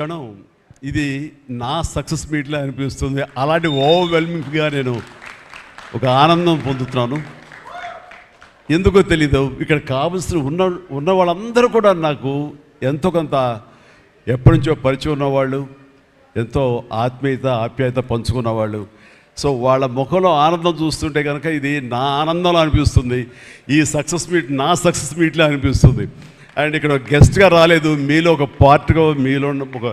క్షణం ఇది నా సక్సెస్ మీట్లా అనిపిస్తుంది. అలాంటి ఓవర్వెల్మింగ్గా నేను ఒక ఆనందం పొందుతున్నాను. ఎందుకో తెలీదు, ఇక్కడ కావలసిన ఉన్న వాళ్ళందరూ కూడా నాకు ఎంతో కొంత ఎప్పటి నుంచో పరిచయం ఉన్నవాళ్ళు, ఎంతో ఆప్యాయత పంచుకున్నవాళ్ళు. సో వాళ్ళ ముఖంలో ఆనందం చూస్తుంటే కనుక ఇది నా ఆనందంలో అనిపిస్తుంది. ఈ సక్సెస్ మీట్ నా సక్సెస్ మీట్లా అనిపిస్తుంది. అండ్ ఇక్కడ గెస్ట్గా రాలేదు, మీలో ఒక పార్ట్గా, మీలో ఒక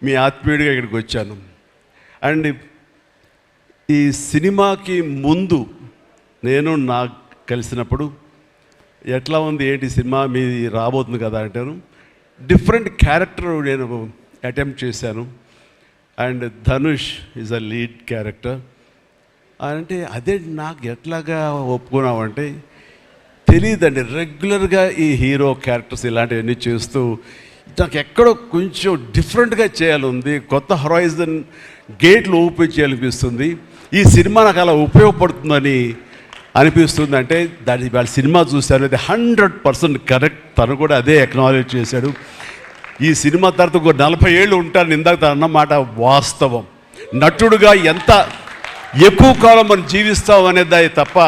మీ ఆత్మీయుడిగా ఇక్కడికి వచ్చాను. అండ్ ఈ సినిమాకి ముందు నేను నాకు కలిసినప్పుడు ఎట్లా ఉంది ఏంటి సినిమా మీ రాబోతుంది కదా అంటాను. డిఫరెంట్ క్యారెక్టర్ నేను అటెంప్ట్ చేశాను. And Dhanush is a lead character. అంటే అదే నాకు ఎట్లాగా ఒప్పుకున్నామంటే తెలియదండి. రెగ్యులర్గా ఈ హీరో క్యారెక్టర్స్ ఇలాంటివన్నీ చేస్తూ నాకు ఎక్కడో కొంచెం డిఫరెంట్గా చేయాలి, కొత్త హొరైజన్ గేట్లు ఓపెన్ చేయాలనిపిస్తుంది. ఈ సినిమా నాకు అలా ఉపయోగపడుతుందని అనిపిస్తుంది. అంటే దాని వాళ్ళ సినిమా చూశారు, అది 100% కరెక్ట్. తను కూడా అదే అక్నాలెడ్జ్ చేశాడు. ఈ సినిమా తర్వాత ఒక 40 ఏళ్ళు ఉంటాను ఇందాక తను అన్నమాట వాస్తవం. నటుడుగా ఎంత ఎక్కువ కాలం మనం జీవిస్తాం అనేది తప్ప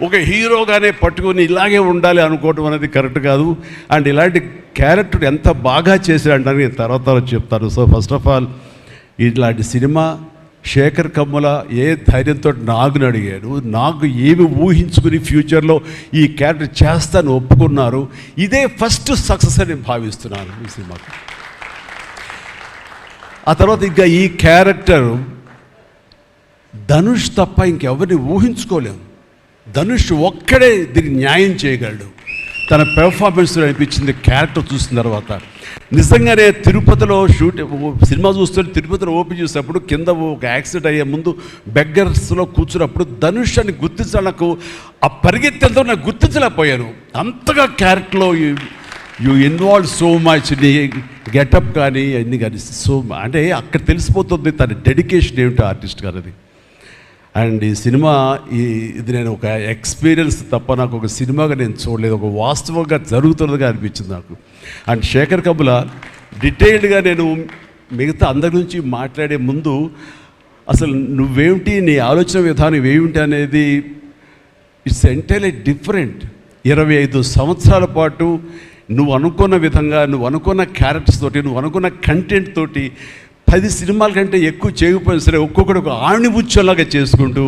ఒక హీరోగానే పట్టుకొని ఇలాగే ఉండాలి అనుకోవటం అనేది కరెక్ట్ కాదు. అండ్ ఇలాంటి క్యారెక్టర్ ఎంత బాగా చేశాడంటే నేను తర్వాత చెప్తాను. సో ఫస్ట్ ఆఫ్ ఆల్ ఇలాంటి సినిమా శేఖర్ కమ్ముల ఏ ధైర్యంతో నాగుని అడిగాడు, నాకు ఏమి ఊహించుకుని ఫ్యూచర్లో ఈ క్యారెక్టర్ చేస్తాను ఒప్పుకున్నారు. ఇదే ఫస్ట్ సక్సెస్ అని భావిస్తున్నాను ఈ సినిమాకి. ఆ తర్వాత ఇంకా ఈ క్యారెక్టర్ ధనుష్ తప్ప ఇంకెవరిని ఊహించుకోలేము. ధనుష్ ఒక్కడే దీనికి న్యాయం చేయగలడు. తన పెర్ఫార్మెన్స్ అనిపించింది క్యారెక్టర్ చూసిన తర్వాత. నిజంగానే తిరుపతిలో సినిమా చూస్తుంటే తిరుపతిలో ఓపెన్ చేసినప్పుడు కింద ఒక యాక్సిడెంట్ అయ్యే ముందు బెగ్గర్స్లో కూర్చున్నప్పుడు ధనుష్ అని గుర్తించడానికి ఆ పరిగెత్తేంతో నాకు గుర్తించలేకపోయాను. అంతగా క్యారెక్టర్లో యూ ఇన్వాల్వ్ సో మచ్. నీ గెటప్ కానీ అన్నీ కానీ అంటే అక్కడ తెలిసిపోతుంది తన డెడికేషన్ ఏమిటో ఆర్టిస్ట్ గారు అది. అండ్ ఈ సినిమా ఇది నేను ఒక ఎక్స్పీరియన్స్ తప్ప నాకు ఒక సినిమాగా నేను చూడలేదు, ఒక వాస్తవంగా జరుగుతున్నదిగా అనిపించింది నాకు. అండ్ శేఖర్ కమ్ముల డీటెయిల్డ్గా నేను మిగతా అందరి నుంచి మాట్లాడే ముందు అసలు నువ్వేమిటి, నీ ఆలోచన విధానం ఏమిటి అనేది ఇట్స్ ఎంటైర్లీ డిఫరెంట్. 25 సంవత్సరాల పాటు నువ్వు అనుకున్న విధంగా, నువ్వు అనుకున్న క్యారెక్టర్స్ తోటి, నువ్వు అనుకున్న కంటెంట్ తోటి 10 సినిమాల కంటే ఎక్కువ చేయకపోయినా సరే ఒక్కొక్కటి ఒక ఆణిముత్యంలాగా చేసుకుంటూ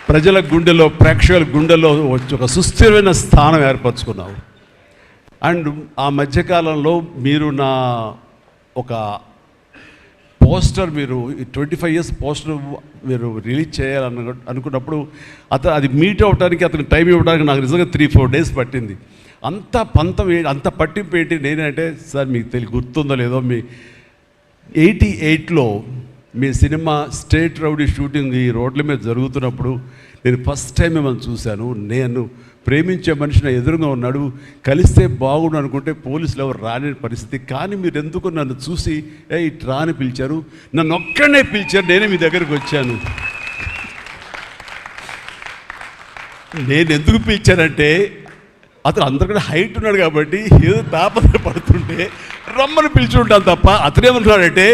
ప్రజల గుండెలో, ప్రేక్షకుల గుండెలో ఒక సుస్థిరమైన స్థానం ఏర్పరచుకున్నావు. అండ్ ఆ మధ్యకాలంలో మీరు నా ఒక పోస్టర్, మీరు 25 years పోస్టర్ మీరు రిలీజ్ చేయాలని అనుకున్నప్పుడు అది మీట్ అవ్వడానికి, అతనికి టైం ఇవ్వడానికి నాకు నిజంగా 3-4 days పట్టింది. అంత పంతం అంత పట్టింపు ఏంటి నేనంటే, సార్ మీకు గుర్తుందో లేదో, మీ 88లో మీ సినిమా స్టేట్ రౌడీ షూటింగ్ ఈ రోడ్ల మీద జరుగుతున్నప్పుడు నేను ఫస్ట్ టైం మిమ్మల్ని చూశాను. నేను ప్రేమించే మనిషి నా ఎదురుగా ఉన్నాడు, కలిస్తే బాగుండు అనుకుంటే పోలీసులు ఎవరు రాని పరిస్థితి. కానీ మీరు ఎందుకు నన్ను చూసి ఇటు రాని పిలిచారు, నన్ను ఒక్కడనే పిలిచారు, నేనే మీ దగ్గరికి వచ్చాను. నేను ఎందుకు పిలిచానంటే అతను అందరికన్నా హైట్ ఉన్నాడు కాబట్టి ఏదో తాపత్ర పడుతుంటే రమ్మని పిలిచి ఉంటాను తప్ప అతనేమన్నాడంటే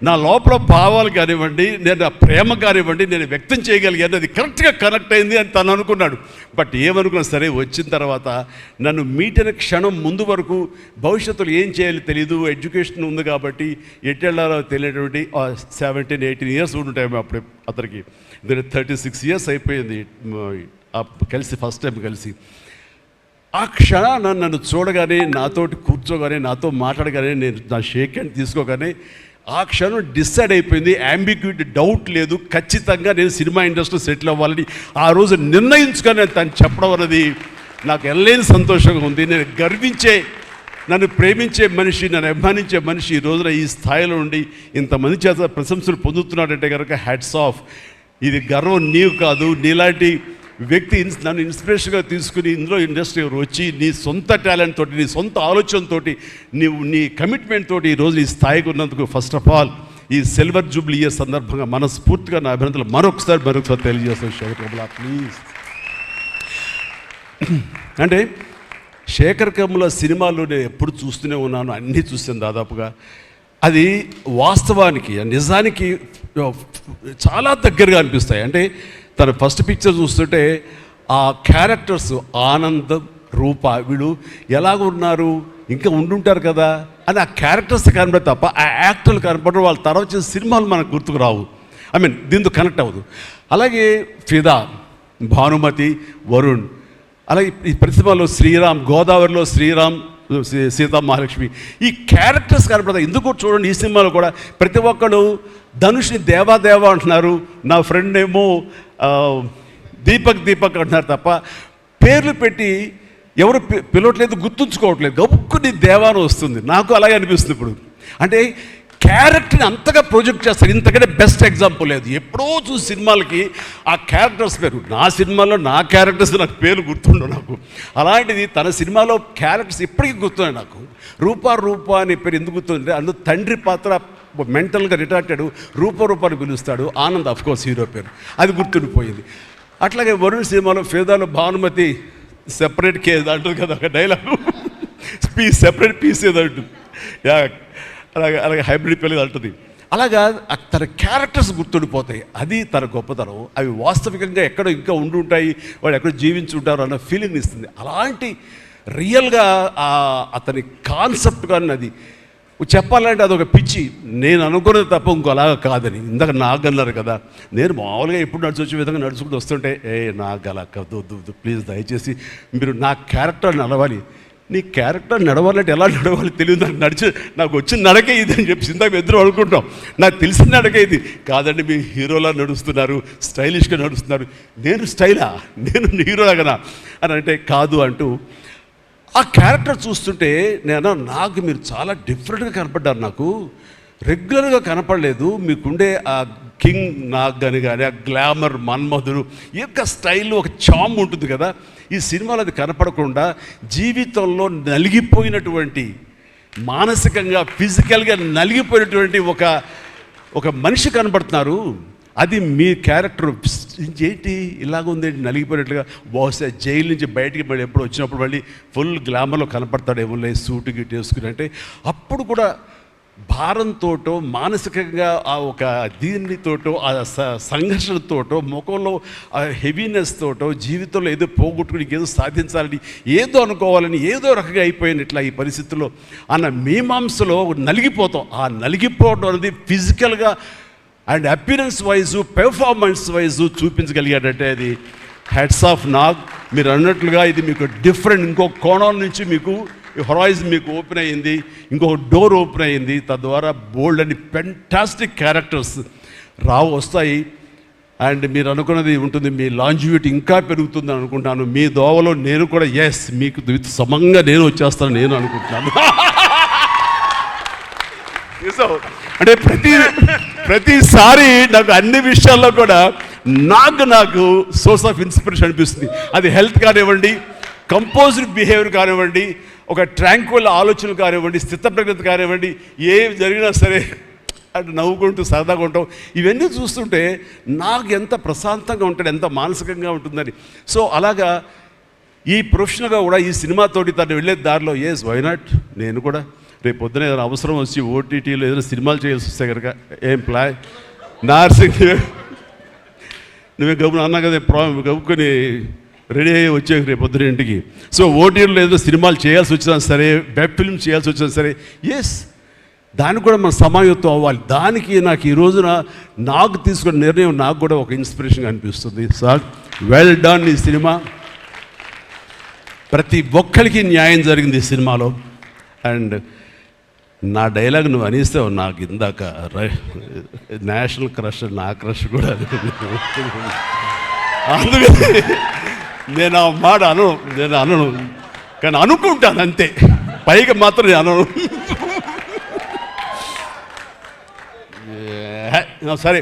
నా లోపల భావాలు కానివ్వండి, నేను ప్రేమ కానివ్వండి నేను వ్యక్తం చేయగలిగాను, అది కరెక్ట్గా కనెక్ట్ అయింది అని తను అనుకున్నాడు. బట్ ఏమనుకున్నా సరే వచ్చిన తర్వాత నన్ను మీట్ అయిన క్షణం ముందు వరకు భవిష్యత్తులో ఏం చేయాలో తెలియదు, ఎడ్యుకేషన్ ఉంది కాబట్టి ఎటు వెళ్ళాలో తెలియనటువంటి 17-18 years ఉంటాయి అప్పుడు అతనికి. 36 years అయిపోయింది కలిసి, ఫస్ట్ టైం కలిసి. ఆ క్షణాన నన్ను చూడగానే, నాతోటి కూర్చోగానే, నాతో మాట్లాడగానే, నేను నా షేక్ హ్యాండ్ తీసుకోగానే ఆ క్షణం డిసైడ్ అయిపోయింది. అంబిగ్యూటీ, డౌట్ లేదు, ఖచ్చితంగా నేను సినిమా ఇండస్ట్రీలో సెటిల్ అవ్వాలని ఆ రోజు నిర్ణయించుకొని తను చెప్పడం అనేది నాకు ఎనలేని సంతోషంగా ఉంది. నేను గర్వించే, నన్ను ప్రేమించే మనిషి, నన్ను అభిమానించే మనిషి ఈ రోజున ఈ స్థాయిలో ఉండి ఇంతమంది చేత ప్రశంసలు పొందుతున్నాడంటే కనుక హ్యాట్స్ ఆఫ్. ఇది గర్వం నీవు కాదు, నీలాంటి వ్యక్తి నన్ను ఇన్స్పిరేషన్గా తీసుకుని ఇందులో ఇండస్ట్రీకి వచ్చి నీ సొంత టాలెంట్ తోటి, నీ సొంత ఆలోచనతో, నీ కమిట్మెంట్ తోటి ఈరోజు ఈ స్థాయికి ఉన్నందుకు ఫస్ట్ ఆఫ్ ఆల్ ఈ సిల్వర్ జూబ్లీ ఇయర్ సందర్భంగా మనస్ఫూర్తిగా నా అభినందనలు మరొకసారి తెలియజేస్తాను శేఖర్ కమ్ముల. ప్లీజ్. అంటే శేఖర్ కమ్ముల సినిమాలు నేను ఎప్పుడు చూస్తూనే ఉన్నాను, అన్నీ చూసాను దాదాపుగా. అది వాస్తవానికి నిజానికి చాలా దగ్గరగా అనిపిస్తాయి. అంటే తన ఫస్ట్ పిక్చర్ చూస్తుంటే ఆ క్యారెక్టర్స్ ఆనందం, రూప వీళ్ళు ఎలాగ ఉన్నారు, ఇంకా ఉండుంటారు కదా అని ఆ క్యారెక్టర్స్ కనబడి తప్ప ఆ యాక్టర్లు కనపడరు. వాళ్ళ తర్వాత చేసిన సినిమాలు మనకు గుర్తుకు రావు. ఐ మీన్ దీంతో కనెక్ట్ అవ్వదు. అలాగే ఫిదా, భానుమతి, వరుణ్, అలాగే ఈ ప్రతిభలో శ్రీరామ్, గోదావరిలో శ్రీరామ్, సీతా మహాలక్ష్మి, ఈ క్యారెక్టర్స్ కనపడతాయి. ఎందుకు చూడండి ఈ సినిమాలో కూడా ప్రతి ఒక్కరు ధనుష్ని దేవా అంటున్నారు, నా ఫ్రెండ్ ఏమో దీపక్ అంటున్నారు తప్ప పేర్లు పెట్టి ఎవరు పిలవట్లేదు, గుర్తుంచుకోవట్లేదు. గబుక్కుని దేవాను వస్తుంది. నాకు అలాగే అనిపిస్తుంది ఇప్పుడు. అంటే క్యారెక్టర్ని అంతగా ప్రొజెక్ట్ చేస్తారు. ఇంతకంటే బెస్ట్ ఎగ్జాంపుల్ లేదు. ఎప్పుడో చూసి సినిమాలకి ఆ క్యారెక్టర్స్ పేరు, నా సినిమాలో నా క్యారెక్టర్స్ నాకు పేరు గుర్తుండవు నాకు. అలాంటిది తన సినిమాలో క్యారెక్టర్స్ ఇప్పటికీ గుర్తున్నాయి నాకు. రూప అనే పేరు ఎందుకు గుర్తుందంటే అందులో తండ్రి పాత్ర మెంటల్గా రిటార్టెడ్ రూపాన్ని పిలుస్తాడు. ఆనంద్ అఫ్కోర్స్ హీరో పేరు, అది గుర్తుండిపోయింది. అట్లాగే వరుణ్ సినిమాలో ఫిదాలో భానుమతి సెపరేట్ కేజ్ అంటుంది కదా ఒక డైలాగ్, సెపరేట్ పీస్ ఏదో అంటుంది. అలాగే హైబ్రిడ్ పెళ్ళి అంటుంది. అలాగా తన క్యారెక్టర్స్ గుర్తుండిపోతాయి. అది తన గొప్పతనం. అవి వాస్తవికంగా ఎక్కడో ఇంకా ఉండుంటాయి, వాళ్ళు ఎక్కడో జీవించుంటారు అన్న ఫీలింగ్ ఇస్తుంది. అలాంటి రియల్గా అతని కాన్సెప్ట్ కానీ అది చెప్పాలంటే అదొక పిచ్చి. నేను అనుకున్నది తప్ప ఇంకోలాగా కాదని. ఇందాక నాకు అన్నారు కదా, నేను మామూలుగా ఎప్పుడు వచ్చే విధంగా నడుచుకుంటూ వస్తుంటే నాకు అలా వద్దు ప్లీజ్, దయచేసి మీరు నా క్యారెక్టర్ నడవాలి. నీ క్యారెక్టర్ నడవాలంటే ఎలా నడవాలి తెలియదు నాకు. నాకు వచ్చిన నడకే ఇది అని చెప్పి ఇందాక ఎదురు అనుకుంటాం. నాకు తెలిసిన నడకే ఇది కాదండి, మీ హీరోలా నడుస్తున్నారు, స్టైలిష్గా నడుస్తున్నారు. నేను స్టైలా, నేను హీరోలాగనా అని అంటే కాదు అంటూ ఆ క్యారెక్టర్ చూస్తుంటే నాకు మీరు చాలా డిఫరెంట్గా కనపడ్డారు. నాకు రెగ్యులర్గా కనపడలేదు. మీకుండే ఆ కింగ్ నాగ్ కానీ ఆ గ్లామర్ మన్మధుడు యొక్క స్టైల్ ఒక చామ్ ఉంటుంది కదా, ఈ సినిమాలో అది కనపడకుండా జీవితంలో నలిగిపోయినటువంటి, మానసికంగా ఫిజికల్గా నలిగిపోయినటువంటి ఒక మనిషి కనపడుతున్నారు. అది మీ క్యారెక్టర్. ఏంటి ఇలాగుంది నలిగిపోయినట్లుగా, బహుశా జైలు నుంచి బయటికి మళ్ళీ ఎప్పుడు వచ్చినప్పుడు మళ్ళీ ఫుల్ గ్లామర్లో కనపడతాడేమో లేదు సూటు గిట్టు వేసుకుని. అంటే అప్పుడు కూడా భారంతోటో మానసికంగా ఆ ఒక దీనితోటో ఆ సంఘర్షణతోటో ముఖంలో ఆ హెవీనెస్ తోటో జీవితంలో ఏదో పోగొట్టుకుని ఏదో సాధించాలని ఏదో అనుకోవాలని ఏదో రకంగా అయిపోయినట్లా ఈ పరిస్థితుల్లో అన్న మీమాంసలో నలిగిపోతాం. ఆ నలిగిపోవడం అనేది ఫిజికల్గా and appearance wise performance wise చూపించగలిగాడంటే అది హెడ్స్ ఆఫ్ నాగ్. మీరు అన్నట్లుగా ఇది మీకు డిఫరెంట్, ఇంకో కోణం నుంచి మీకు హొరైజన్ మీకు ఓపెన్ అయ్యింది, ఇంకొక డోర్ ఓపెన్ అయ్యింది. తద్వారా బోల్డ్ అని ఫెంటాస్టిక్ క్యారెక్టర్స్ వస్తాయి. అండ్ మీరు అనుకున్నది ఉంటుంది, మీ లాంజివిటీ ఇంకా పెరుగుతుందని అనుకుంటున్నాను. మీ దోవలో నేను కూడా మీకు సమంగా నేను వచ్చేస్తాను నేను అనుకుంటున్నాను. అంటే ప్రతిసారి నాకు అన్ని విషయాల్లో కూడా నాకు సోర్స్ ఆఫ్ ఇన్స్పిరేషన్ అనిపిస్తుంది. అది హెల్త్ కానివ్వండి, కంపోజ్డ్ బిహేవియర్ కానివ్వండి, ఒక ట్రాంక్విల్ ఆలోచనలు కానివ్వండి, స్థితప్రజ్ఞత కానివ్వండి, ఏం జరిగినా సరే అంటే నవ్వుకుంటూ సరదాగా ఉంటాం. ఇవన్నీ చూస్తుంటే నాకు ఎంత ప్రశాంతంగా ఉంటాడు, ఎంత మానసికంగా ఉంటుందని. సో అలాగా ఈ ప్రొఫెషనల్గా కూడా ఈ సినిమాతోటి తను వెళ్ళే దారిలో వై నాట్ నేను కూడా రేపు పొద్దున ఏదైనా అవసరం వచ్చి ఓటీటీలో ఏదైనా సినిమాలు చేయాల్సి వస్తే కనుక ఏం ప్లాన్ నార్సింగ్ నువ్వే గబున అన్నా కదా గబుకొని రెడీ అయ్యి వచ్చే రేపు పొద్దున ఇంటికి. సో ఓటీటీలో ఏదో సినిమాలు చేయాల్సి వచ్చినా సరే, వెబ్ ఫిల్మ్ చేయాల్సి వచ్చినా సరే, దానికి కూడా మనం సమాయత్తం అవ్వాలి. దానికి నాకు ఈ రోజున నాకు తీసుకున్న నిర్ణయం నాకు కూడా ఒక ఇన్స్పిరేషన్గా అనిపిస్తుంది. Sir well done. ఈ సినిమా ప్రతి ఒక్కరికి న్యాయం జరిగింది ఈ సినిమాలో. అండ్ నా డైలాగ్ నువ్వు అనేస్తావు నాకు ఇందాక, నేషనల్ క్రష్, నా క్రష్ కూడా. అందుకని నేను ఆ మాట అనను కానీ అనుకుంటాను అంతే, పైగా మాత్రం నేను అనను. సరే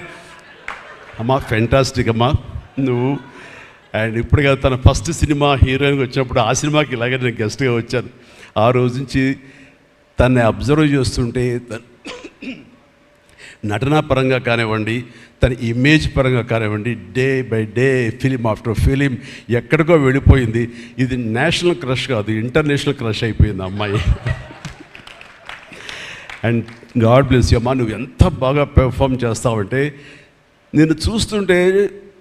అమ్మా, ఫెంటాస్టిక్ అమ్మా నువ్వు. అండ్ ఇప్పుడు కదా తన ఫస్ట్ సినిమా హీరోయిన్గా వచ్చినప్పుడు ఆ సినిమాకి ఇలాగే నేను గెస్ట్గా వచ్చాను. ఆ రోజు నుంచి తన్ని అబ్జర్వ్ చేస్తుంటే నటనా పరంగా కానివ్వండి, తన ఇమేజ్ పరంగా కానివ్వండి, day by day film after film ఎక్కడికో వెళ్ళిపోయింది. ఇది నేషనల్ క్రష్ కాదు, ఇంటర్నేషనల్ క్రష్ అయిపోయింది అమ్మాయి. అండ్ గాడ్ బ్లెస్ యూ అమ్మా, నువ్వు ఎంత బాగా పెర్ఫామ్ చేస్తావంటే నేను చూస్తుంటే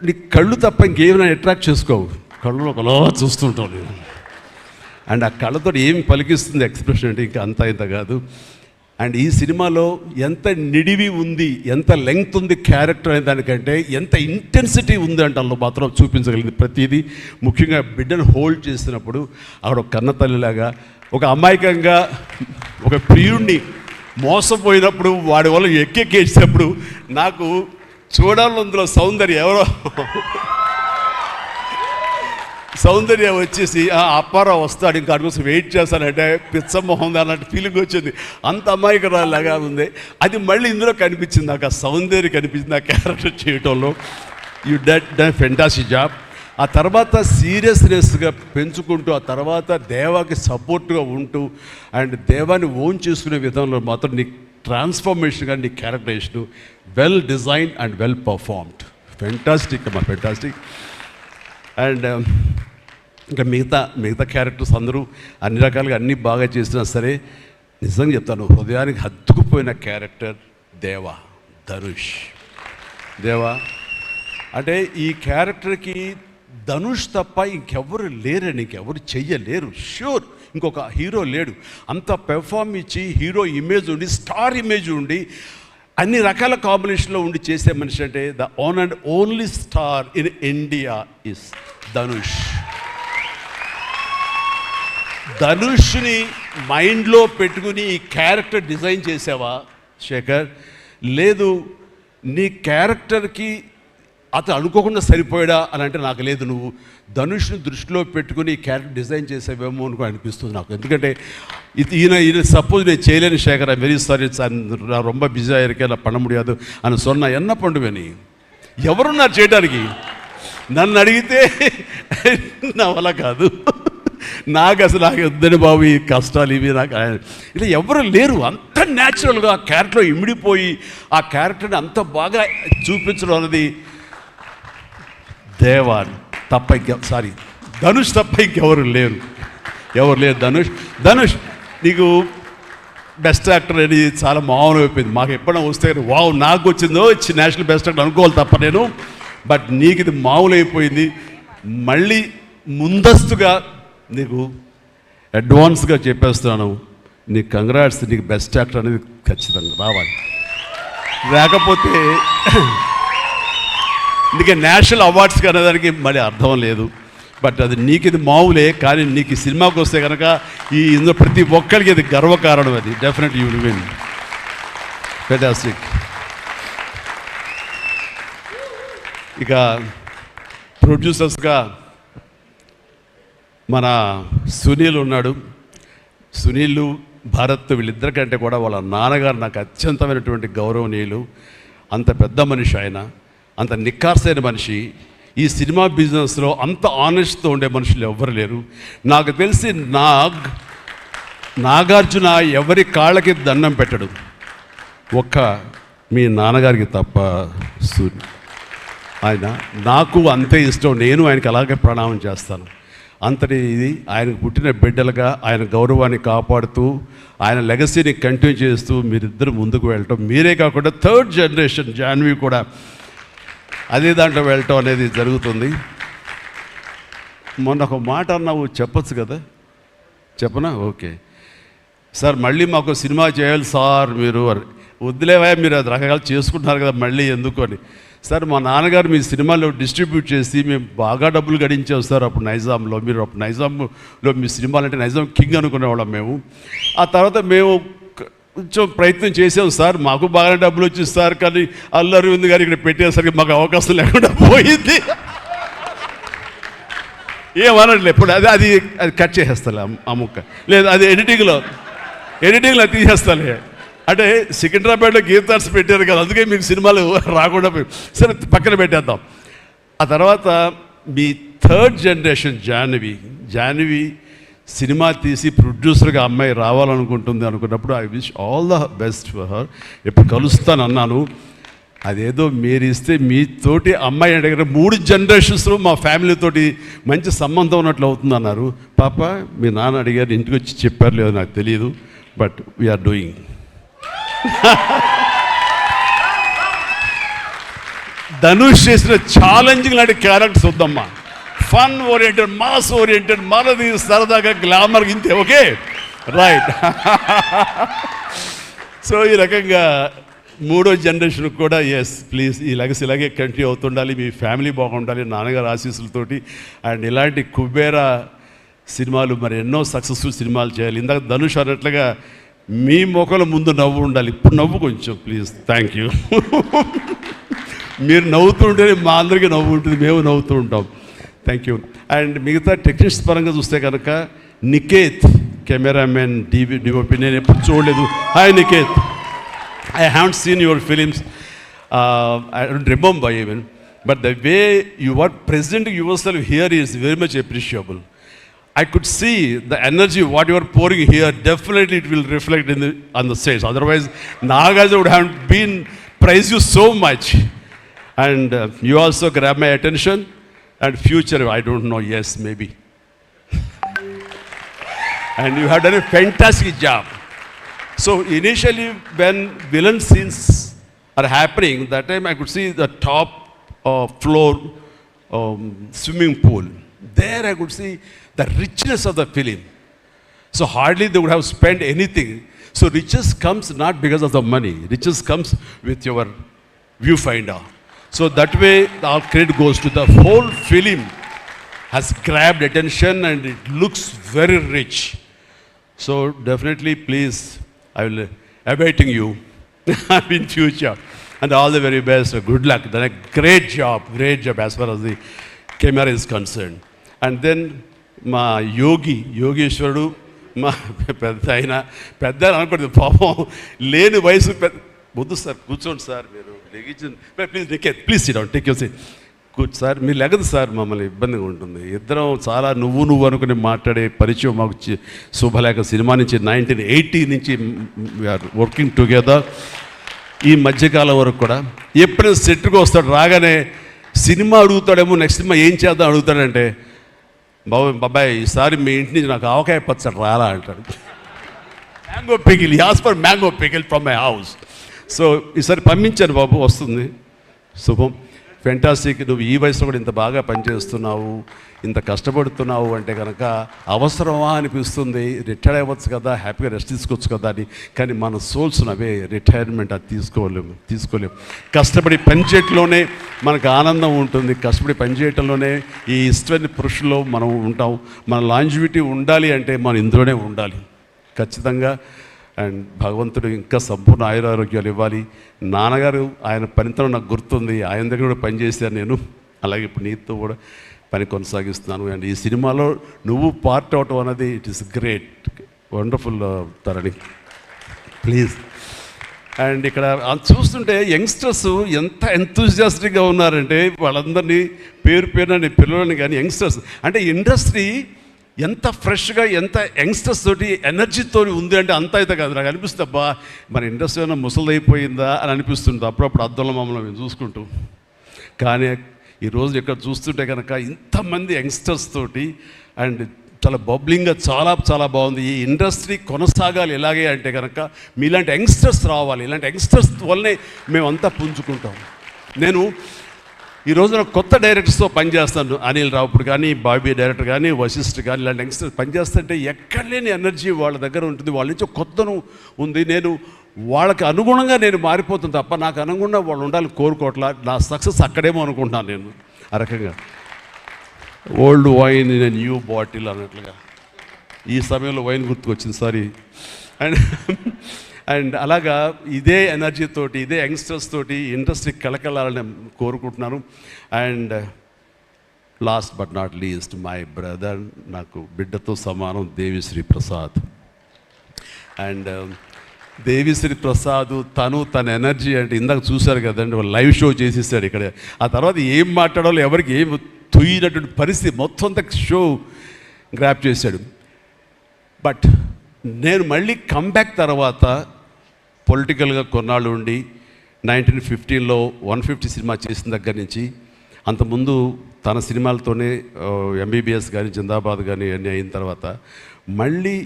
నీ కళ్ళు తప్ప ఇంకేమైనా అట్రాక్ట్ చేసుకోవు, కళ్ళు ఒకలా చూస్తుంటావు నేను. అండ్ ఆ కళ్ళతో ఏం పలికిస్తుంది ఎక్స్ప్రెషన్ అంటే ఇంకా అంత ఇంత కాదు. అండ్ ఈ సినిమాలో ఎంత నిడివి ఉంది, ఎంత లెంగ్త్ ఉంది క్యారెక్టర్ అనే దానికంటే ఎంత ఇంటెన్సిటీ ఉంది అంటే అందులో మాత్రం చూపించగలిగింది ప్రతిదీ. ముఖ్యంగా బిడ్డను హోల్డ్ చేసినప్పుడు ఆవిడ ఒక కన్న తల్లిలాగా, ఒక అమాయకంగా ఒక ప్రియుణ్ణి మోసపోయినప్పుడు వాడి వల్ల ఎక్కేసినప్పుడు నాకు చూడాలందులో సౌందర్య వచ్చేసి అప్పారావు వస్తాడు ఇంకా అటు కోసం వెయిట్ చేస్తానంటే పిచ్చమొహం అన్నట్టు ఫీలింగ్ వచ్చింది. అంత అమాయకురాలాగా ఉంది. అది మళ్ళీ ఇందులో కనిపించింది నాకు, ఆ సౌందర్య కనిపించింది ఆ క్యారెక్టర్ చేయటంలో. You done fantastic job. ఆ తర్వాత సీరియస్నెస్గా పెంచుకుంటూ, ఆ తర్వాత దేవాకి సపోర్ట్గా ఉంటూ అండ్ దేవాన్ని ఓన్ చేసుకునే విధంలో మాత్రం నీ ట్రాన్స్ఫర్మేషన్ కానీ నీ characterization well design and well performed. Fantastic అమ్మా, ఫెంటాస్టిక్. అండ్ ఇంకా మిగతా క్యారెక్టర్స్ అందరూ అన్ని రకాలుగా అన్నీ బాగా చేసినా సరే నిజంగా చెప్తాను, హృదయానికి హత్తుకుపోయిన క్యారెక్టర్ ధనుష్. అంటే ఈ క్యారెక్టర్కి ధనుష్ తప్ప ఇంకెవరు లేరని, ఇంకెవరు చెయ్యలేరు. ష్యూర్ ఇంకొక హీరో లేడు. అంత పెర్ఫార్మ్ ఇచ్చి హీరో ఇమేజ్ ఉండి, స్టార్ ఇమేజ్ ఉండి, అన్ని రకాల కాంబినేషన్లో ఉండి చేసే మనిషి అంటే the one and only star in India is Dhanush. ధనుష్ని మైండ్లో పెట్టుకుని ఈ క్యారెక్టర్ డిజైన్ చేసావా శేఖర్? లేదు, నీ క్యారెక్టర్కి అతను అనుకోకుండా సరిపోయాడా అని అంటే నాకు లేదు. నువ్వు ధనుష్ని దృష్టిలో పెట్టుకుని క్యారెక్టర్ డిజైన్ చేసేవేమో అనుకో అనిపిస్తుంది నాకు. ఎందుకంటే ఈయన సపోజ్ నేను చేయలేని శేఖర్, వెరీ సారీ, நான் ரொம்ப பிஸியாக இருக்கேன், நான் பண்ண முடியாது అని சொன்னா என்ன பண்ணுவேని? ఎవరున్నారు చేయడానికి? నన్ను అడిగితే నా వల్ల కాదు, నాకు వద్దని బాబు ఈ కష్టాలు ఇవి నాకు ఇలా ఎవరు లేరు. అంత న్యాచురల్గా ఆ క్యారెక్టర్లో ఇమిడిపోయి ఆ క్యారెక్టర్ని అంత బాగా చూపించడం అనేది ధనుష్ తప్ప ఇంకెవరు లేరు. ధనుష్ నీకు బెస్ట్ యాక్టర్ అని చాలా మామూలు అయిపోయింది. మాకు ఎప్పుడైనా వస్తే వావ్ నాకు వచ్చిందో నేషనల్ బెస్ట్ యాక్టర్ అనుకోవాలి తప్ప నేను. బట్ నీకు ఇది మామూలు అయిపోయింది. మళ్ళీ ముందస్తుగా నీకు అడ్వాన్స్గా చెప్పేస్తున్నాను, నీకు కంగ్రాట్స్. నీకు బెస్ట్ యాక్టర్ అనేది ఖచ్చితంగా రావాలి. లేకపోతే నీకు నేషనల్ అవార్డ్స్కి అనేదానికి మళ్ళీ అర్థం లేదు. బట్ అది నీకు ఇది మామూలే, కానీ నీకు ఈ సినిమాకి వస్తే కనుక ఇందులో ప్రతి ఒక్కరికి ఇది గర్వకారణం. అది definite you will win. Fantastic. ఇక ప్రొడ్యూసర్స్గా మన సునీల్ ఉన్నాడు. సునీల్, భారత్ వీళ్ళిద్దరికంటే కూడా వాళ్ళ నాన్నగారు నాకు అత్యంతమైనటువంటి గౌరవనీయులు. అంత పెద్ద మనిషి ఆయన, అంత నిక్కార్సైన మనిషి. ఈ సినిమా బిజినెస్లో అంత ఆనెస్ట్తో ఉండే మనుషులు ఎవ్వరు లేరు నాకు తెలిసి. నాగార్జున ఎవరి కాళ్ళకి దండం పెట్టడు, ఒక్క మీ నాన్నగారికి తప్ప. ఆయన నాకు అంతే ఇష్టం, నేను ఆయనకి అలాగే ప్రణామం చేస్తాను. అంతటి ఇది ఆయనకు పుట్టిన బిడ్డలుగా ఆయన గౌరవాన్ని కాపాడుతూ ఆయన లెగసీని కంటిన్యూ చేస్తూ మీరిద్దరు ముందుకు వెళ్ళటం, మీరే కాకుండా థర్డ్ జనరేషన్ జాన్వి కూడా అదే దాంట్లో వెళ్ళటం అనేది జరుగుతుంది. మొన్న ఒక మాట అన్నావు, చెప్పచ్చు కదా? చెప్పనా? ఓకే సార్, మళ్ళీ మాకు సినిమా చేయాలి సార్. మీరు వద్దులేవా, మీరు అది రకరకాలు చేసుకుంటున్నారు కదా మళ్ళీ ఎందుకు అని. సార్, మా నాన్నగారు మీ సినిమాలో డిస్ట్రిబ్యూట్ చేసి మేము బాగా డబ్బులు గడించాం సార్ అప్పుడు నైజాంలో. మీరు అప్పుడు నైజాంలో మీ సినిమాలు అంటే నైజాం కింగ్ అనుకునేవాళ్ళం మేము. ఆ తర్వాత మేము కొంచెం ప్రయత్నం చేసాం సార్, మాకు బాగా డబ్బులు వచ్చింది సార్, కానీ అల్లు అరవింద్ గారు ఇక్కడ పెట్టేసరికి మాకు అవకాశం లేకుండా పోయింది. ఏమనట్లే ఎప్పుడు అది అది అది కట్ చేసేస్తాలే ఆ ముక్క, లేదు అది ఎడిటింగ్లో తీసేస్తాలే. అంటే సికింద్రాబాద్లో గీతార్స్ పెట్టారు కదా, అందుకే మీకు సినిమాలు రాకుండా పోయి సరే పక్కన పెట్టేద్దాం. ఆ తర్వాత మీ థర్డ్ జనరేషన్ జాహ్నవి సినిమా తీసి ప్రొడ్యూసర్గా అమ్మాయి రావాలనుకుంటుంది అనుకున్నప్పుడు I wish all the best for her. ఎప్పుడు కలుస్తాను అన్నాను. అదేదో మీరు ఇస్తే మీతోటి అమ్మాయి అడిగిన 3 జనరేషన్స్లో మా ఫ్యామిలీతోటి మంచి సంబంధం ఉన్నట్లు అవుతుంది అన్నారు. పాప మీ నాన్న అడిగారు, ఇంటికి వచ్చి చెప్పారు లేదో నాకు తెలియదు, బట్ వీఆర్ డూయింగ్. ధనుష్ చేసిన ఛాలెంజింగ్ లాంటి క్యారెక్టర్స్ వద్దమ్మా. ఫన్ ఓరియంటెడ్, మాస్ ఓరియంటెడ్, మనది సరదాగా గ్లామర్ ఇంతే. Okay, right. సో ఈ రకంగా 3వ జనరేషన్కి కూడా ఎస్ ప్లీజ్ ఈ లెగసీ ఇలాగే కంటిన్యూ అవుతుండాలి, మీ ఫ్యామిలీ బాగుండాలి నాన్నగారు ఆశీస్సులతోటి. అండ్ ఇలాంటి కుబేరా సినిమాలు మరి ఎన్నో సక్సెస్ఫుల్ సినిమాలు చేయాలి. ఇందాక ధనుష్ అన్నట్లుగా మీ మొక్కల ముందు నవ్వు ఉండాలి. ఇప్పుడు నవ్వు కొంచెం ప్లీజ్. Thank you. మీరు నవ్వుతూ ఉంటేనే మా అందరికీ నవ్వు ఉంటుంది, మేము నవ్వుతూ ఉంటాం. Thank you. అండ్ మిగతా టెక్నీషియన్స్ పరంగా చూస్తే కనుక నికేత్ కెమెరామెన్ డిఓపి నేను ఎప్పుడు చూడలేదు. Hi Niket, I haven't seen your films. I don't remember even. But the way you are presenting yourself here is very much appreciable. I could see the energy, what you are pouring here, definitely it will reflect on the stage. Otherwise, Nagaja would have been praised you so much. And you also grab my attention. And future, I don't know, yes, maybe. And you have done a fantastic job. So initially when villain scenes are happening, that time I could see the top floor swimming pool. There I could see the richness of the film. So hardly they would have spent anything. So riches comes not because of the money. Riches comes with your viewfinder. So that way our credit goes to the whole film has grabbed attention and it looks very rich. So definitely please, I will awaiting you in future, and all the very best. Good luck. Done a great job as far as the camera is concerned. And then మా యోగేశ్వరుడు మా పెద్ద అనుకోండి పాపం లేని వయసు వద్దు sir కూర్చోండి sir మీరు please please sit down take your seat కూర్చో సార్ మీరు లెగదు సార్ మమ్మల్ని ఇబ్బందిగా ఉంటుంది ఇద్దరం చాలా నువ్వు అనుకుని మాట్లాడే పరిచయం మాకు శుభలేఖ సినిమా నుంచి 1980 నుంచి వీఆర్ వర్కింగ్ టుగెదర్. ఈ మధ్యకాలం వరకు కూడా ఎప్పుడైనా సెట్కి వస్తాడు రాగానే సినిమా అడుగుతాడేమో, నెక్స్ట్ సినిమా ఏం చేద్దాం అడుగుతాడంటే బాబాయ్ ఈసారి మీ ఇంటి నుంచి నాకు ఆవకాయ పచ్చడి రాలా అంటాడు. Mango pickle, as for mango pickle from my house. So ఈసారి పంపించాను బాబు, వస్తుంది. శుభం. ఫెంటాస్టిక్. నువ్వు ఈ వయసులో కూడా ఇంత బాగా పనిచేస్తున్నావు, ఇంత కష్టపడుతున్నావు అంటే కనుక అవసరమా అనిపిస్తుంది. రిటైర్ అవ్వచ్చు కదా, హ్యాపీగా రెస్ట్ తీసుకోవచ్చు కదా అని. కానీ మన సోల్స్ అవే రిటైర్మెంట్ అది తీసుకోలేము. కష్టపడి పనిచేయటంలోనే మనకు ఆనందం ఉంటుంది, కష్టపడి పనిచేయటంలోనే ఈ ఇష్టమైన పురుషుల్లో మనం ఉంటాం. మన లాంజివిటీ ఉండాలి అంటే మనం ఇందులోనే ఉండాలి ఖచ్చితంగా. అండ్ భగవంతుడు ఇంకా సంపూర్ణ ఆయురారోగ్యాలు ఇవ్వాలి. నాన్నగారు ఆయన పనితనం నాకు గుర్తుంది, ఆయన దగ్గర కూడా పనిచేశాను నేను, అలాగే ఇప్పుడు నీతో కూడా పని కొనసాగిస్తున్నాను. అండ్ ఈ సినిమాలో నువ్వు పార్ట్ అవటం అనేది it is great, wonderful Tharani, please. And ఇక్కడ చూస్తుంటే యంగ్స్టర్స్ ఎంత ఎంతూజియాస్టిక్గా ఉన్నారంటే వాళ్ళందరినీ పేరున నేను పిల్లలని కానీ యంగ్స్టర్స్ అంటే ఇండస్ట్రీ ఎంత ఫ్రెష్గా ఎంత యంగ్స్టర్స్ తోటి ఎనర్జీతో ఉంది అంటే అంత అయితే కాదు. నాకు అనిపిస్తుంది అబ్బా మన ఇండస్ట్రీ ఏమైనా ముసలిదైపోయిందా అని అనిపిస్తుంది అప్పుడప్పుడు అద్దంలో మమ్మల్ని మేము చూసుకుంటూ. కానీ ఈరోజు ఇక్కడ చూస్తుంటే కనుక ఇంతమంది యంగ్స్టర్స్ తోటి అండ్ చాలా బబ్లింగ్గా చాలా బాగుంది. ఈ ఇండస్ట్రీ కొనసాగాలి ఎలాగే అంటే కనుక మీలాంటి యంగ్స్టర్స్ రావాలి. ఇలాంటి యంగ్స్టర్స్ వల్లనే మేమంతా పుంజుకుంటాం. నేను ఈ రోజున కొత్త డైరెక్టర్స్తో పనిచేస్తాను, అనిల్ రావుపూడి కానీ, బాబీ డైరెక్టర్ కానీ, వశిష్ఠ్ కానీ, ఇలాంటి యంగ్స్టర్స్ పనిచేస్తుంటే ఎక్కడ లేని ఎనర్జీ వాళ్ళ దగ్గర ఉంటుంది, వాళ్ళ నుంచి కొత్తను ఉంది. నేను వాళ్ళకి అనుగుణంగా నేను మారిపోతుంది తప్ప నాకు అనుగుణంగా వాళ్ళు ఉండాలని కోరుకోవట్లా. నా సక్సెస్ అక్కడేమో అనుకుంటున్నాను నేను. ఆ రకంగా old wine in new bottle అన్నట్లుగా ఈ సమయంలో వైన్ గుర్తుకొచ్చింది, సారీ. అండ్ అలాగా ఇదే ఎనర్జీతోటి ఇదే యంగ్స్టర్స్ తోటి ఇండస్ట్రీ కలకలాలని కోరుకుంటున్నాను. And last but not least my brother, నాకు బిడ్డతో సమానం, దేవిశ్రీ ప్రసాద్. అండ్ దేవిశ్రీ ప్రసాద్ తన ఎనర్జీ అంటే ఇందాక చూశారు కదండి, లైవ్ షో చేసేసాడు ఇక్కడ. ఆ తర్వాత ఏం మాట్లాడాలో ఎవరికి ఏం తుయ్యినటువంటి పరిస్థితి మొత్తం అంతా షో గ్రాప్ చేశాడు. బట్ నేను మళ్ళీ కమ్బ్యాక్ తర్వాత పొలిటికల్గా కొన్నాళ్ళు ఉండి 1915లో 150 సినిమా చేసిన దగ్గర నుంచి అంతకుముందు తన సినిమాలతోనే ఎంబీబీఎస్ కానీ జిందాబాద్ కానీ అన్నీ అయిన తర్వాత మళ్ళీ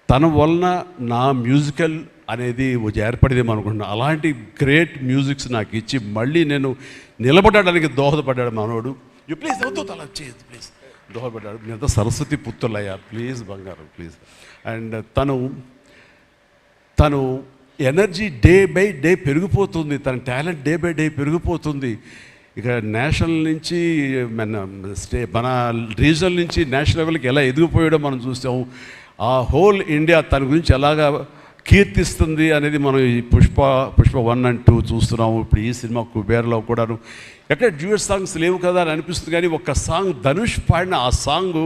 తన వలన నా మ్యూజికల్ అనేది ఏర్పడేదేమో అనుకుంటున్నాను. అలాంటి గ్రేట్ మ్యూజిక్స్ నాకు ఇచ్చి మళ్ళీ నేను నిలబడడానికి దోహదపడ్డాడు మనోడు. యూ ప్లీజ్ అవుతుంది అలా చేయదు ప్లీజ్ దోహదపడ్డాడు. నేను సరస్వతి పుత్రులయ్యా ప్లీజ్ బంగారం ప్లీజ్. అండ్ తను ఎనర్జీ డే బై డే పెరిగిపోతుంది, తన టాలెంట్ డే బై డే పెరిగిపోతుంది. ఇక నేషనల్ నుంచి మన రీజనల్ నుంచి నేషనల్ లెవెల్కి ఎలా ఎదిగిపోయాడో మనం చూసాము. ఆ హోల్ ఇండియా తన గురించి ఎలాగా కీర్తిస్తుంది అనేది మనం ఈ పుష్ప 1 and 2 చూస్తున్నాము. ఇప్పుడు ఈ సినిమా కుబేర్లో కూడాను ఎక్కడ డ్యూయట్ సాంగ్స్ లేవు కదా అని అనిపిస్తుంది, కానీ ఒక సాంగ్ ధనుష్ పాడిన ఆ సాంగ్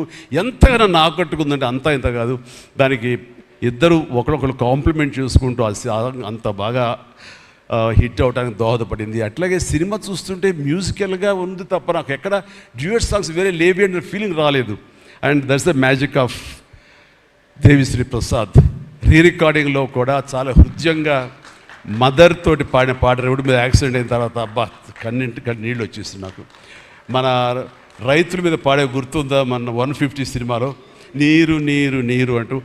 ఎంతగానో ఆకట్టుకుందంటే అంతా ఇంత కాదు. దానికి ఇద్దరు ఒకరొకరు కాంప్లిమెంట్ చేసుకుంటూ ఆ సాంగ్ అంత బాగా హిట్ అవడానికి దోహదపడింది. అట్లాగే సినిమా చూస్తుంటే మ్యూజికల్గా ఉంది తప్ప నాకు ఎక్కడ డ్యూయట్ సాంగ్స్ వేరే లేవి అనే ఫీలింగ్ రాలేదు. And that's the magic of Devi Sri Prasad. రికార్డింగ్లో కూడా చాలా హృదయంగా మదర్ తోటి పాడిన పాట రోడ్డు మీద యాక్సిడెంట్ అయిన తర్వాత అబ్బా కన్నింటికి నీళ్ళు వచ్చేస్తుంది నాకు. మన రైతుల మీద పాడే గుర్తుందా మన 150 సినిమాలో నీరు నీరు నీరు అంటూ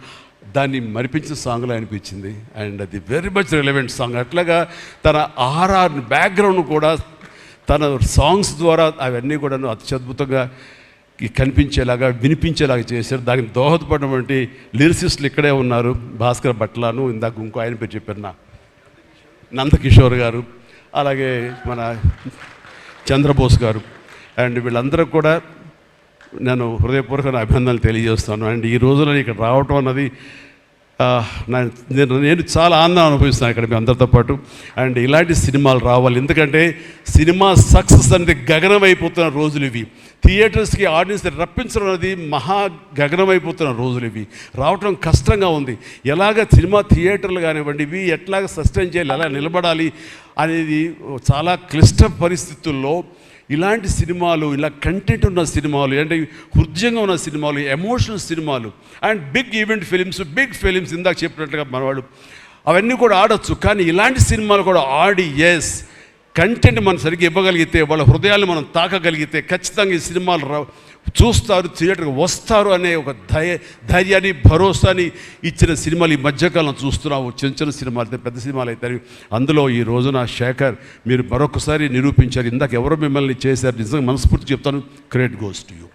దాన్ని మరిపించిన సాంగ్లో అనిపించింది. అండ్ అది వెరీ మచ్ రిలవెంట్ సాంగ్. అట్లాగా తన ఆర్ఆర్ బ్యాక్గ్రౌండ్ కూడా తన సాంగ్స్ ద్వారా అవన్నీ కూడా అత్యద్భుతంగా కనిపించేలాగా వినిపించేలాగా చేశారు. దానికి దోహదపడినటువంటి లిరిసిస్టులు ఇక్కడే ఉన్నారు. భాస్కర్ భట్లాను, ఇందాక ఇంకో ఆయన పేరు చెప్పారు నందకిషోర్ గారు, అలాగే మన చంద్రబోస్ గారు. అండ్ వీళ్ళందరూ కూడా నేను హృదయపూర్వక అభినందనలు తెలియజేస్తాను. అండ్ ఈ రోజున ఇక్కడ రావటం అన్నది నేను చాలా ఆనందం అనుభవిస్తాను ఇక్కడ మీ అందరితో పాటు. అండ్ ఇలాంటి సినిమాలు రావాలి, ఎందుకంటే సినిమా సక్సెస్ అనేది గగనం అయిపోతున్న రోజులు ఇవి. థియేటర్స్కి ఆడియన్స్ రప్పించడం అనేది మహా గగనం అయిపోతున్న రోజులు ఇవి. రావటం కష్టంగా ఉంది. ఎలాగ సినిమా థియేటర్లు కానివ్వండి ఇవి ఎట్లాగ సస్టైన్ చేయాలి, ఎలా నిలబడాలి అనేది చాలా క్లిష్ట పరిస్థితుల్లో ఇలాంటి సినిమాలు, ఇలా కంటెంట్ ఉన్న సినిమాలు, అంటే హృదయంగా ఉన్న సినిమాలు, ఎమోషనల్ సినిమాలు and big event big films ఇందాక చెప్పినట్టుగా మనవాడు అవన్నీ కూడా ఆడొచ్చు. కానీ ఇలాంటి సినిమాలు కూడా ఆడి కంటెంట్ మనం సరిగ్గా ఇవ్వగలిగితే, వాళ్ళ హృదయాన్ని మనం తాకగలిగితే ఖచ్చితంగా ఈ సినిమాలు చూస్తారు, థియేటర్కి వస్తారు అనే ఒక ధైర్యాన్ని భరోసాని ఇచ్చిన సినిమాలు ఈ మధ్యకాలం చూస్తున్నాము. చిన్న చిన్న సినిమాలు అయితే పెద్ద సినిమాలు అవుతాయి. అందులో ఈ రోజున శేఖర్ మీరు మరొకసారి నిరూపించారు. ఇందాక ఎవరో మిమ్మల్ని చేశారు, నిజంగా మనస్ఫూర్తి చెప్తాను, క్రెడిట్ గోస్ టు యూ.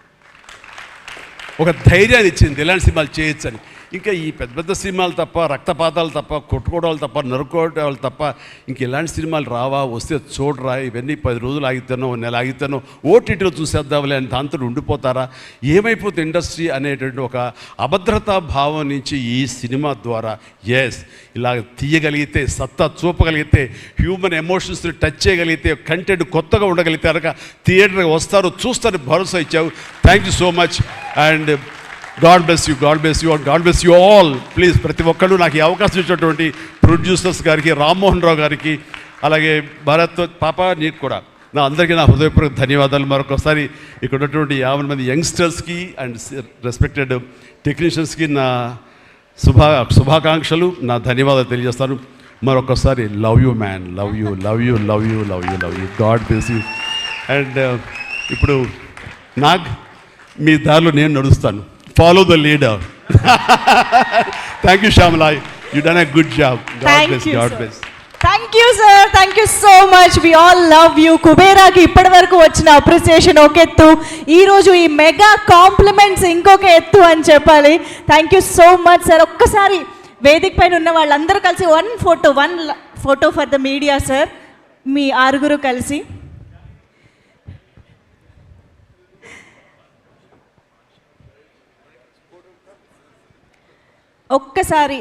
ఒక ధైర్యాన్ని ఇచ్చింది ఇలాంటి సినిమాలు చేయొచ్చని. ఇంకా ఈ పెద్ద పెద్ద సినిమాలు తప్ప, రక్తపాతాలు తప్ప, కొట్టుకోవడాలు తప్ప, నరుకోవడాలు తప్ప ఇంక ఇలాంటి సినిమాలు రావా, వస్తే చూడరా, ఇవన్నీ 10 రోజులు ఆగితేనో నెల ఆగితేనో ఓటీటీలో చూసేద్దాంలే అని దాంతో ఉండిపోతారా, ఏమైపోతుంది ఇండస్ట్రీ అనేటువంటి ఒక అభద్రతా భావం నుంచి ఈ సినిమా ద్వారా ఇలా తీయగలిగితే, సత్తా చూపగలిగితే, హ్యూమన్ ఎమోషన్స్ని టచ్ చేయగలిగితే, కంటెంట్ కొత్తగా ఉండగలిగితే కనుక థియేటర్కి వస్తారు, చూస్తారు భరోసా ఇచ్చావు. Thank you so much. And God bless you, God bless you, and God bless you all. Please ప్రతి ఒక్కళ్ళు నాకు ఈ అవకాశం ఇచ్చినటువంటి ప్రొడ్యూసర్స్ గారికి, రామ్మోహన్ రావు గారికి, అలాగే భారత్ పాప నీకు కూడా అందరికీ నా హృదయపూర్వక ధన్యవాదాలు. మరొకసారి ఇక్కడ ఉన్నటువంటి 50 మంది యంగ్స్టర్స్కి అండ్ రెస్పెక్టెడ్ టెక్నీషియన్స్కి నా శుభాకాంక్షలు, నా ధన్యవాదాలు తెలియజేస్తాను. మరొకసారి love you man, love you, love you, love you, love you, love you, God bless you. And ఇప్పుడు మీ దారిలో నేను నడుస్తాను. Follow the leader. Thank you Shyamala, you done a good job. God bless, God bless. Thank you sir, thank you so much. We all love you. కుబేరాకి ఇప్పటి వరకు వచ్చిన appreciation ఒక ఎత్తు, ఈరోజు ఈ మెగా కాంప్లిమెంట్స్ ఇంకొక ఎత్తు అని చెప్పాలి. Thank you so much sir. ఒక్కసారి వేదిక పైన ఉన్న వాళ్ళందరూ కలిసి one photo for the media sir, మీ 6 కలిసి. ఒక్కసారి